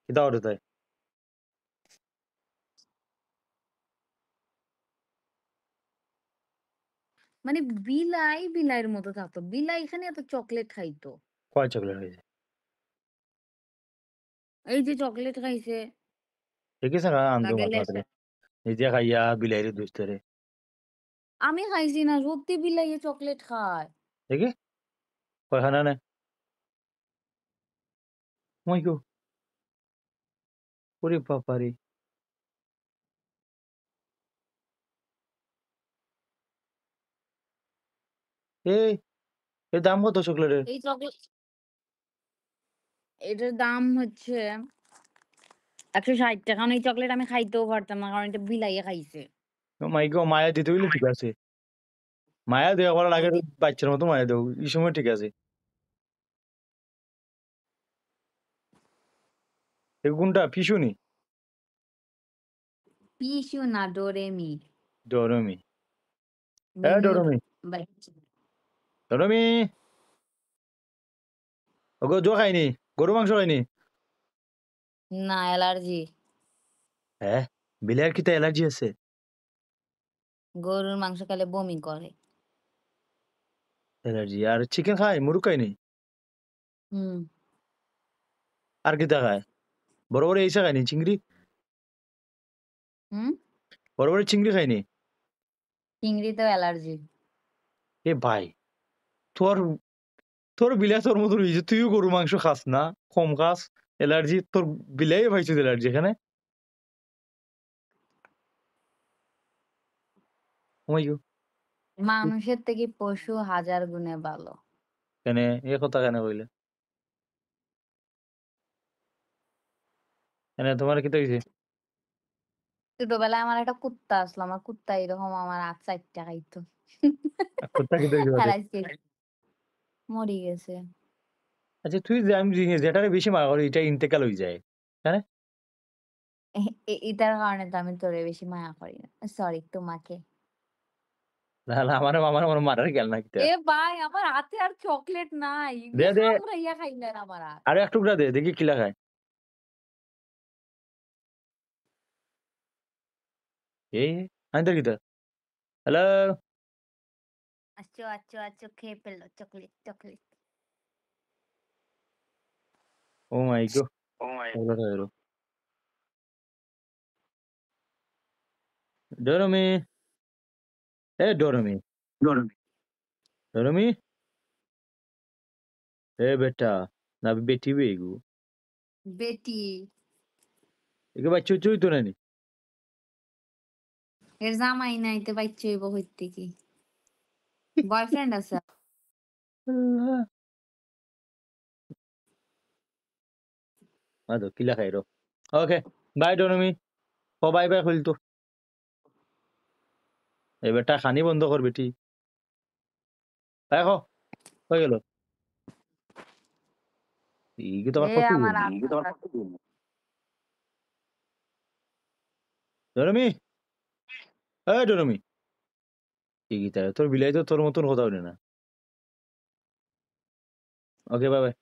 কিতা করে তাই মানে বিলাই বিলাইয়ের মতো থাকতো। বিলাই এখানে এত চকলেট খাইতো। কয় চকলেট হয়েছে এই যে চকলেট খাইছে, দেখেছ না আন্দো লাগাইলে মাথা নিজে খাইয়া বিলাইরে দুইস্তরে আমি খাইছি না, সত্যি বিলাইয়ে চকলেট খায়। দেখি কয়খানা না মই গো ওরে বাপারে এই এর দাম কত চকলেটের এই চকলেট এটার দাম হচ্ছে ১৬০ টাকা। কারণ এই চকলেট আমি খাইতেও পারতাম না, কারণ এটা বিলাইয়ে খাইছে। মাই গো মায়া দিতে হইলে ঠিক আছে মায়া দেওয়া করার আগে বাচ্চার মতো মায়া দেও এই সময় ঠিক আছে কোনটা পিছুনি পিসু না ডোরেমি। ডরমি হ্যাঁ মিনুর ডরমি বাচ্চা। ডরমি ওগো জো খাইনি গরু মাংস খাইনি না, অ্যালার্জি। হ্যাঁ বিলাইয়ের কিতা অ্যালার্জি আছে গরুর মাংস খেলে বমি করে। অ্যালার্জি আর চিকেন খায় মুরগ খায়নি হুম। আর কিতা খায় বড় বড় এইসা খায়নি চিংড়ি হুম? বড় বড় চিংড়ি খায়নি চিংড়িতেও অ্যালার্জি। এ ভাই তোর তোর বিলাই তোর মতো রয়েছে তুইও গরু মাংস খাস না কম খাস অ্যালার্জি তোর বিলাই পাইছিস অ্যালার্জি এখানে ওমাই গো মানুষের থেকে পশু হাজার গুণে ভালো। কেন এ কথা কেন কইলে কেন তোমার কি হইছে ছোটবেলায় আমার একটা কুত্তা আসলো, আমার কুত্তা এরকম আমার ৪টা খাইতো। কুত্তা কি হইছে আর বাদে আজকে মরি গেছে। আচ্ছা তুই যে আমি যেটারে বেশি মারা করি এটা ইন্তেকাল হয়ে যায় হ্যাঁ এটার কারণে তো আমি তোরে বেশি মায়া করি না। সরি, তোমাকে। তাহলে আমার আমার আমার মারার গেল না কিতা এ ভাই, আমার হাতে আর চকলেট নাই। দে দে কামড়াইয়া খাইলেন আমার হাত। আরে এক টুকরা দে দেখি কিলা খায় এই আমি তো কিতা হ্যালো আচ্ছা আচ্ছা আচ্ছা, খেয়ে ফেললো চকলেট চকলেট। ও মাই গো ও মাই। ডরমি এ ডরমি ডরমি এ বেটা না বেটি বেগু বেটি। একে বাচ্চা চুই তো নানি এর জামাই নাই তো বাচ্চা হইব হইতে কি? বয়ফ্রেন্ড আছে? আদো কিলা খাই রো ওকে বাই ডরমি ও বাই বাই খুল তো এ বেটা খানি বন্ধ কর বেটি দেখো হয়ে গেল এই কি তোমার এ কত আমার দিন আত্মা। ডরমি এ ডরমি এই কি তাই তোর বিলাই তো তোর মতন কথা বলে না ওকে বাই বাই